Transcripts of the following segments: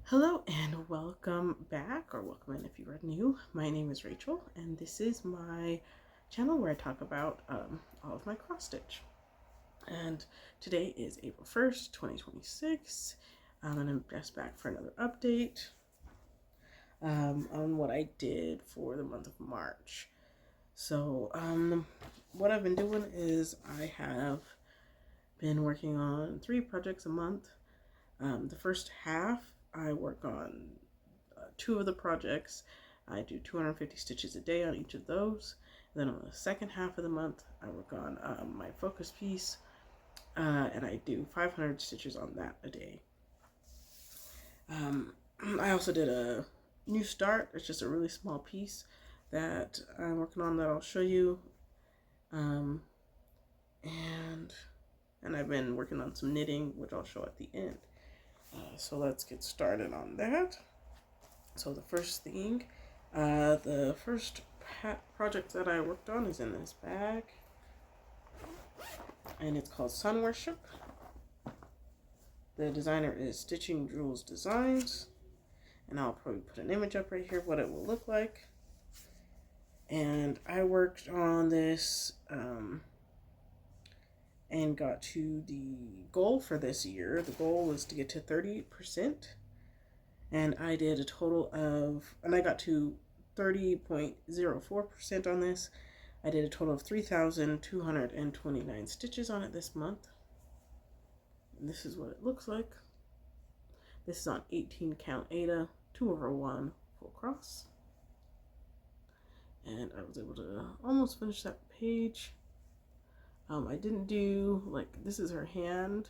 Hello and welcome back, or welcome in if you are new. My name is Rachel and this is my channel where I talk about all of my cross stitch. And today is April 1st, 2026, and I'm just back for another update on what I did for the month of March. So what I've been doing is I have been working on 3 projects a month. The first half I work on 2 of the projects. I do 250 stitches a day on each of those. And then on the second half of the month, I work on my focus piece, and I do 500 stitches on that a day. I also did a new start. It's just a really small piece that I'm working on that I'll show you. And I've been working on some knitting, which I'll show at the end. So let's get started on that. So the first thing, the first project that I worked on is in this bag, and it's called Sun Worship. The designer is Stitching Jules Designs, and I'll probably put an image up right here of what it will look like. And I worked on this and got to the goal for this year. The goal was to get to 30%, and I did a total of, and I got to 30.04% on this. I did a total of 3,229 stitches on it this month, and this is what it looks like. This is on 18 count Ada, 2/1 full cross, and I was able to almost finish that page. I didn't do, like, this is her hand,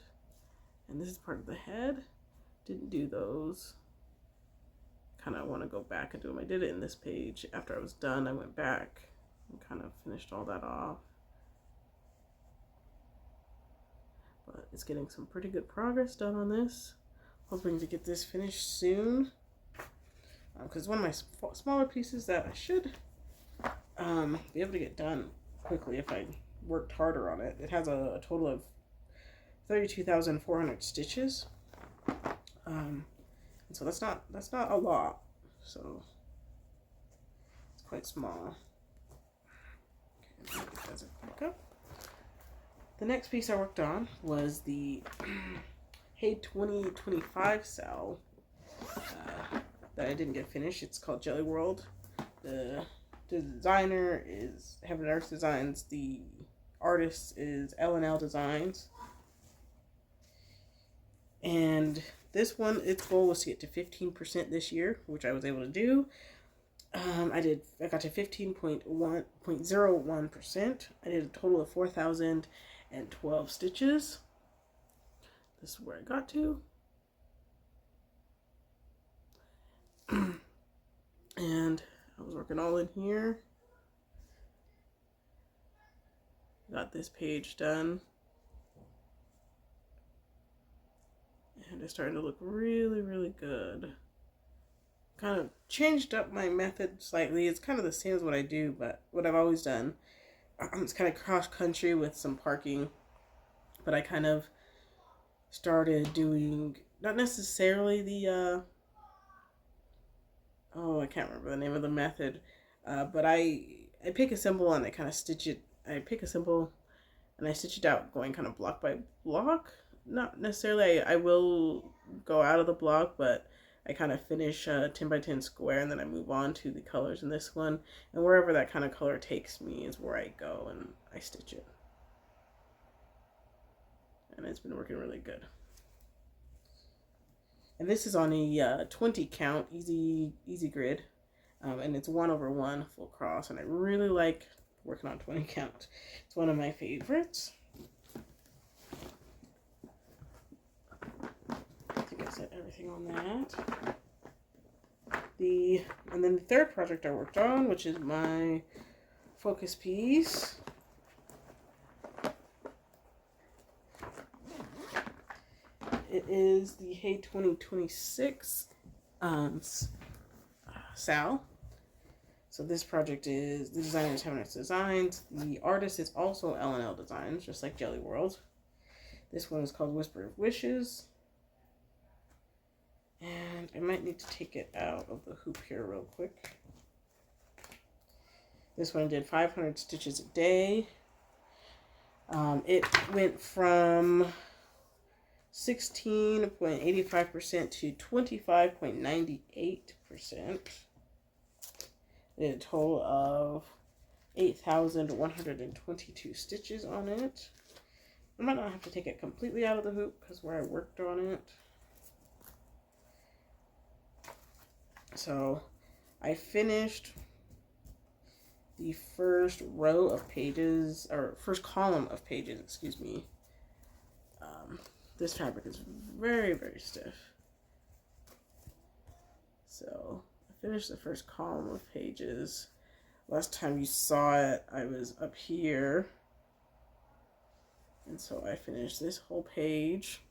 and this is part of the head. Didn't do those. Kind of want to go back and do them. I did it in this page. After I was done, I went back and kind of finished all that off. But it's getting some pretty good progress done on this. Hoping to get this finished soon. Because one of my smaller pieces that I should be able to get done quickly if I worked harder on it. It has a total of 32,400 stitches, and so that's not a lot. So it's quite small. Okay, the next piece I worked on was the Hey 2025 cell that I didn't get finished. It's called Jelly World. The designer is Heaven Earth Designs. The artist is L&L Designs. And this one, its goal was to get to 15% this year, which I was able to do. I got to 15.01%. I did a total of 4,012 stitches. This is where I got to. And I was working all in here. Got this page done. And it's starting to look really, really good. Kind of changed up my method slightly. It's kind of the same as what I do, but what I've always done. It's kind of cross country with some parking. But I kind of started doing, not necessarily the, I can't remember the name of the method. But I pick a symbol and I kind of stitch it. I pick a symbol and I stitch it out going kind of block by block. Not necessarily, I will go out of the block, but I kind of finish a 10 by 10 square and then I move on to the colors in this one. And wherever that kind of color takes me is where I go and I stitch it. And it's been working really good. And this is on a 20 count easy grid. And it's 1/1 full cross, and I really like working on 20 count. It's one of my favorites. I think I said everything on that. And then the third project I worked on, which is my focus piece. It is the Hey 2026 Sal. So this project is, the designer is Heaven Earth Designs. The artist is also L&L Designs, just like Jelly World. This one is called Whisper of Wishes. And I might need to take it out of the hoop here real quick. This one did 500 stitches a day. It went from 16.85% to 25.98%. Did a total of 8,122 stitches on it. I might not have to take it completely out of the hoop because where I worked on it. So I finished the first row of pages, or first column of pages, excuse me. This fabric is very, very stiff. So I finished the first column of pages. Last time you saw it, I was up here. And so I finished this whole page.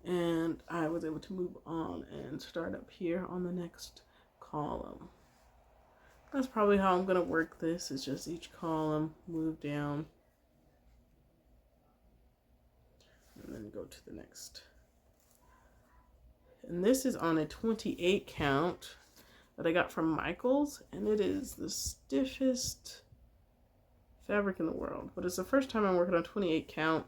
And I was able to move on and start up here on the next column. That's probably how I'm going to work this. It's just each column, move down, and then go to the next. And this is on a 28 count that I got from Michaels, and it is the stiffest fabric in the world. But it's the first time I'm working on 28 count.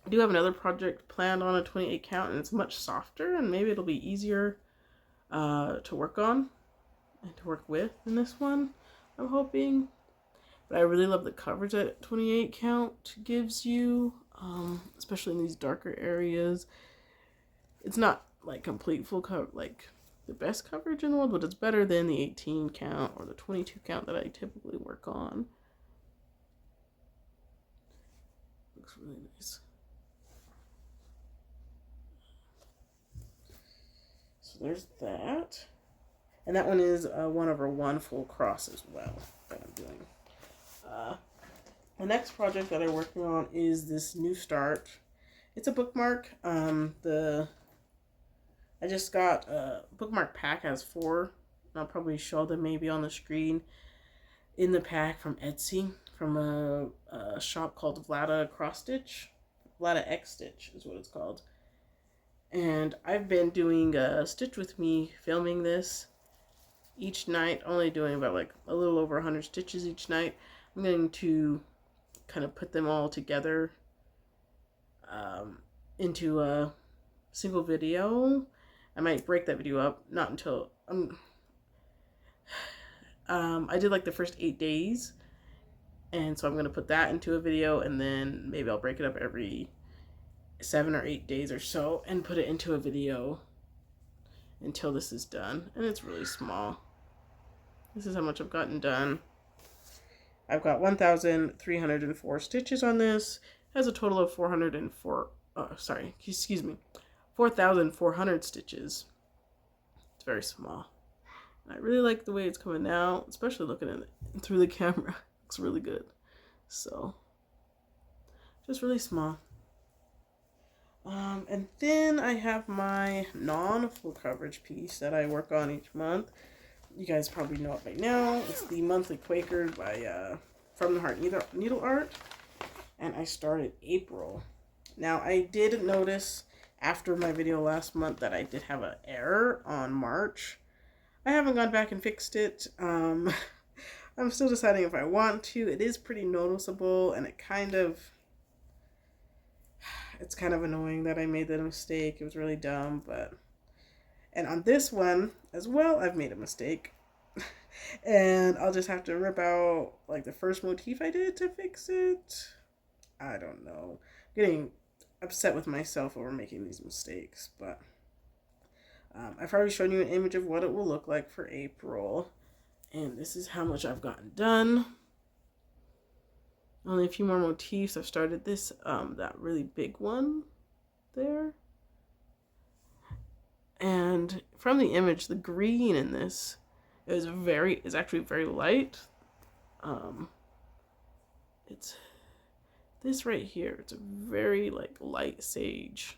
I do have another project planned on a 28 count, and it's much softer, and maybe it'll be easier to work on and to work with than this one, I'm hoping. But I really love the coverage that 28 count gives you, especially in these darker areas. It's not like complete full cover, like the best coverage in the world, but it's better than the 18 count or the 22 count that I typically work on. Looks really nice. So there's that. And that one is 1/1 full cross as well that I'm doing. The next project that I'm working on is this New Start. It's a bookmark. I just got a bookmark pack, has 4. I'll probably show them maybe on the screen in the pack from Etsy, from a shop called Vlada Cross Stitch. Vlada X Stitch is what it's called. And I've been doing Stitch With Me, filming this each night, only doing about like a little over 100 stitches each night. I'm going to kind of put them all together into a single video. I might break that video up, not until I did like the first 8 days, and so I'm going to put that into a video, and then maybe I'll break it up every 7 or 8 days or so and put it into a video until this is done. And it's really small. This is how much I've gotten done. I've got 1,304 stitches on this. It has a total of 4,400 stitches. It's very small. I really like the way it's coming out, especially looking at it through the camera. It looks really good. So, just really small. And then I have my non-full coverage piece that I work on each month. You guys probably know it by now. It's the monthly Quakers by From the Heart Needle Art. And I started April. Now, I did notice after my video last month that I did have an error on March. I haven't gone back and fixed it. I'm still deciding if I want to. It is pretty noticeable, and it's kind of annoying that I made that mistake. It was really dumb, and on this one as well, I've made a mistake. And I'll just have to rip out like the first motif I did to fix it. I don't know. I'm getting upset with myself over making these mistakes, but I've already shown you an image of what it will look like for April. And this is how much I've gotten done. Only a few more motifs. I've started this, that really big one there. And from the image, the green in this is actually very light. It's this right here. It's a very like light sage.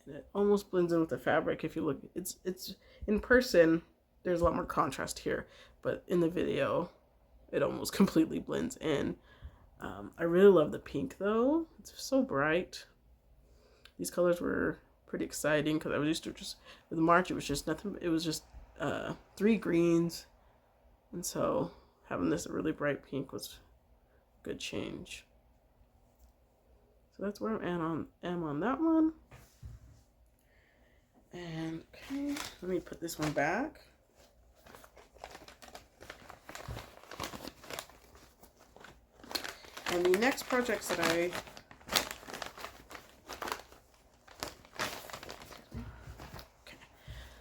And it almost blends in with the fabric. If you look, it's in person, there's a lot more contrast here, but in the video, it almost completely blends in. I really love the pink though. It's so bright. These colors were pretty exciting because I was used to just, with March, it was just nothing. It was just 3 greens. And so having this really bright pink was a good change. So that's where I am on that one. And okay, let me put this one back. And the next projects that okay.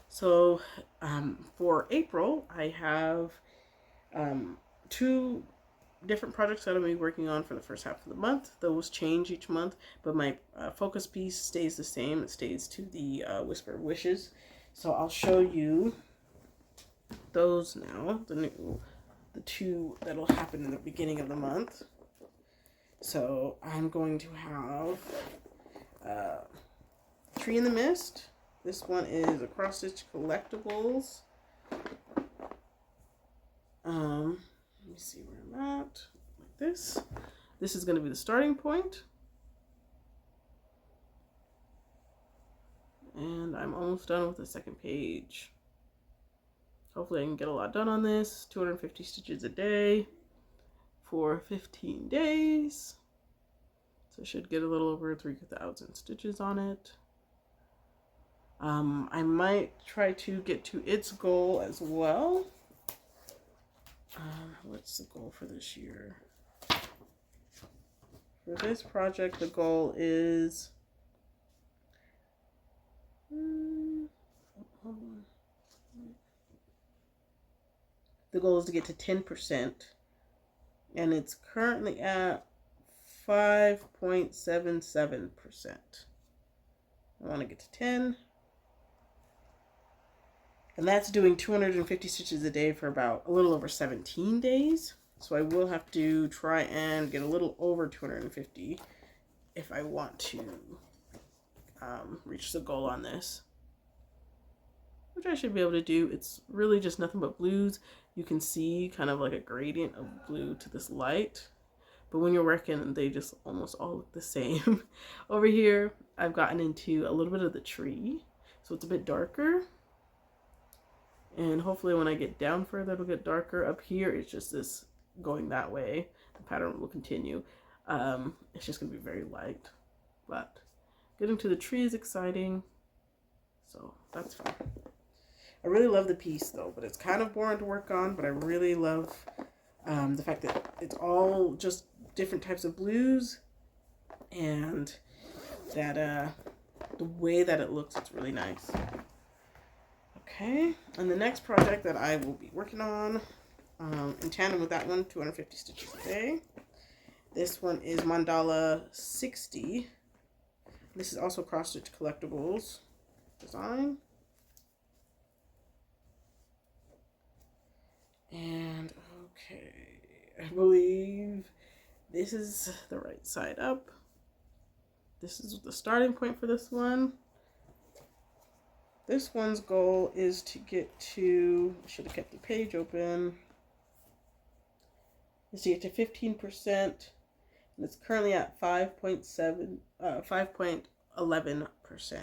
So for April, I have 2 different projects that I'm going to be working on for the first half of the month. Those change each month, but my focus piece stays the same. It stays to the Whisper of Wishes. So I'll show you those now, the 2 that'll happen in the beginning of the month. So I'm going to have Tree in the Mist. This one is a cross-stitch Collectibles. Let me see where I'm at. Like this. This is going to be the starting point. And I'm almost done with the second page. Hopefully I can get a lot done on this. 250 stitches a day for 15 days. So I should get a little over 3,000 stitches on it. I might try to get to its goal as well. What's the goal for this year? For this project, the goal is to get to 10%, and it's currently at 5.77%. I want to get to 10. And that's doing 250 stitches a day for about a little over 17 days. So I will have to try and get a little over 250 if I want to reach the goal on this. Which I should be able to do. It's really just nothing but blues. You can see kind of like a gradient of blue to this light. But when you're working, they just almost all look the same. Over here, I've gotten into a little bit of the tree. So it's a bit darker. And hopefully when I get down further, it'll get darker. Up here, it's just this going that way. The pattern will continue. It's just going to be very light. But getting to the tree is exciting. So that's fun. I really love the piece though, but it's kind of boring to work on. But I really love the fact that it's all just different types of blues. And that the way that it looks, it's really nice. Okay, and the next project that I will be working on, in tandem with that one, 250 stitches a day. This one is Mandala 60. This is also cross-stitch Collectibles design. And, okay, I believe this is the right side up. This is the starting point for this one. This one's goal is to get to, I should have kept the page open, is to get to 15%, and it's currently at 5.11%.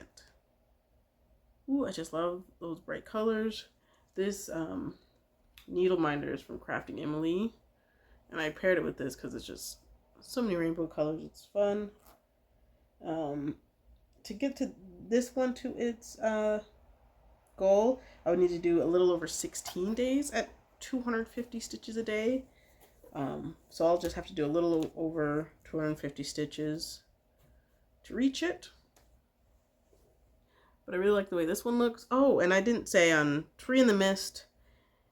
Ooh, I just love those bright colors. This needle minder is from Crafting Emily, and I paired it with this because it's just so many rainbow colors. It's fun. To get to this one to its goal, I would need to do a little over 16 days at 250 stitches a day. So I'll just have to do a little over 250 stitches to reach it. But I really like the way this one looks. Oh, and I didn't say on Tree in the Mist,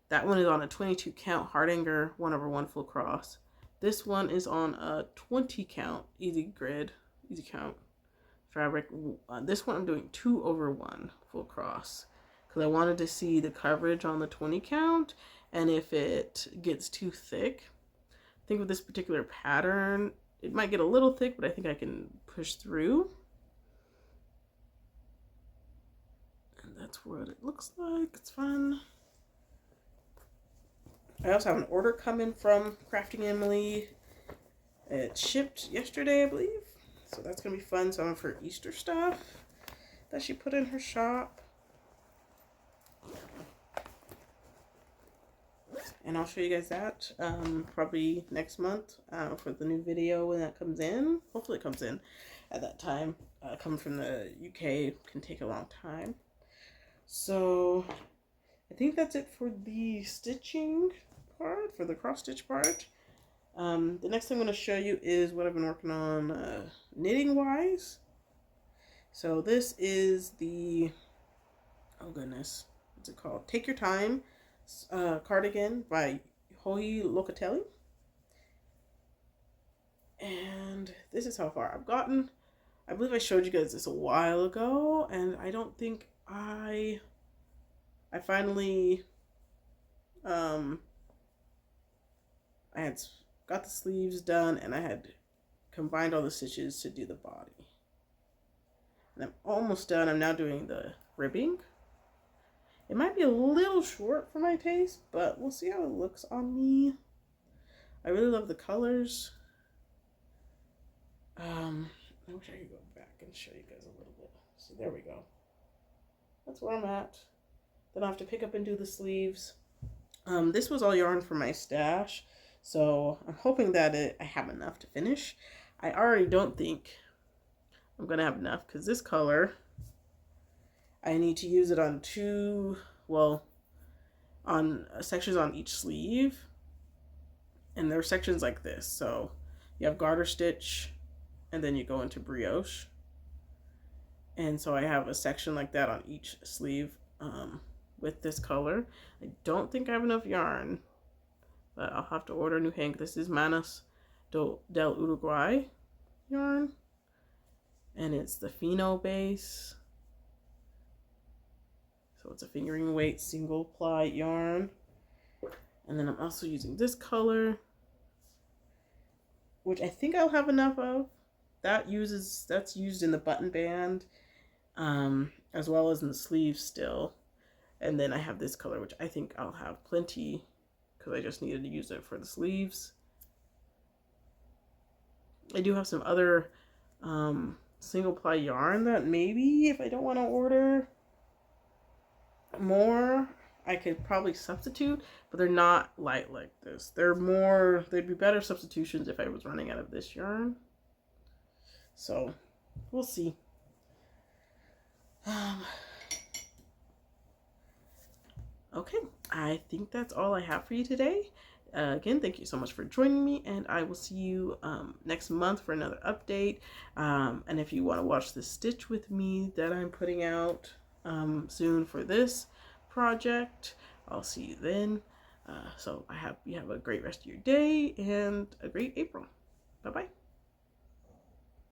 that one is on a 22 count Hardanger 1/1 full cross. This one is on a 20 count easy count fabric. This one I'm doing 2/1 full cross because I wanted to see the coverage on the 20 count and if it gets too thick. I think with this particular pattern, it might get a little thick, but I think I can push through. And that's what it looks like. It's fun. I also have an order coming from Crafting Emily. It shipped yesterday, I believe. So that's going to be fun. Some of her Easter stuff that she put in her shop. And I'll show you guys that probably next month for the new video when that comes in. Hopefully it comes in at that time. Coming from the UK can take a long time. So I think that's it for the stitching part, for the cross stitch part. The next thing I'm going to show you is what I've been working on knitting wise. So this is the, oh goodness, what's it called? Take Your Time cardigan by Hohi Locatelli. And this is how far I've gotten. I believe I showed you guys this a while ago, and I don't think I finally I had got the sleeves done, and I had combined all the stitches to do the body. And I'm almost done. I'm now doing the ribbing. It might be a little short for my taste, but we'll see how it looks on me. I really love the colors. I wish I could go back and show you guys a little bit. So there we go. That's where I'm at. Then I'll have to pick up and do the sleeves. This was all yarn from my stash, so I'm hoping that I have enough to finish. I already don't think I'm going to have enough because this color, I need to use it on on sections on each sleeve. And there are sections like this. So you have garter stitch, and then you go into brioche. And so I have a section like that on each sleeve with this color. I don't think I have enough yarn, but I'll have to order a new hank. This is Manos del Uruguay yarn, and it's the Fino base. So it's a fingering weight single ply yarn. And then I'm also using this color, which I think I'll have enough of. That's used in the button band, as well as in the sleeves still. And then I have this color, which I think I'll have plenty because I just needed to use it for the sleeves. I do have some other single ply yarn that maybe if I don't want to order more, I could probably substitute, but they're not light like this. They'd be better substitutions if I was running out of this yarn. So we'll see. Okay, I think that's all I have for you today. Again, thank you so much for joining me, and I will see you next month for another update. And if you want to watch the stitch with me that I'm putting out soon for this project, I'll see you then. So you have a great rest of your day and a great April. Bye-bye.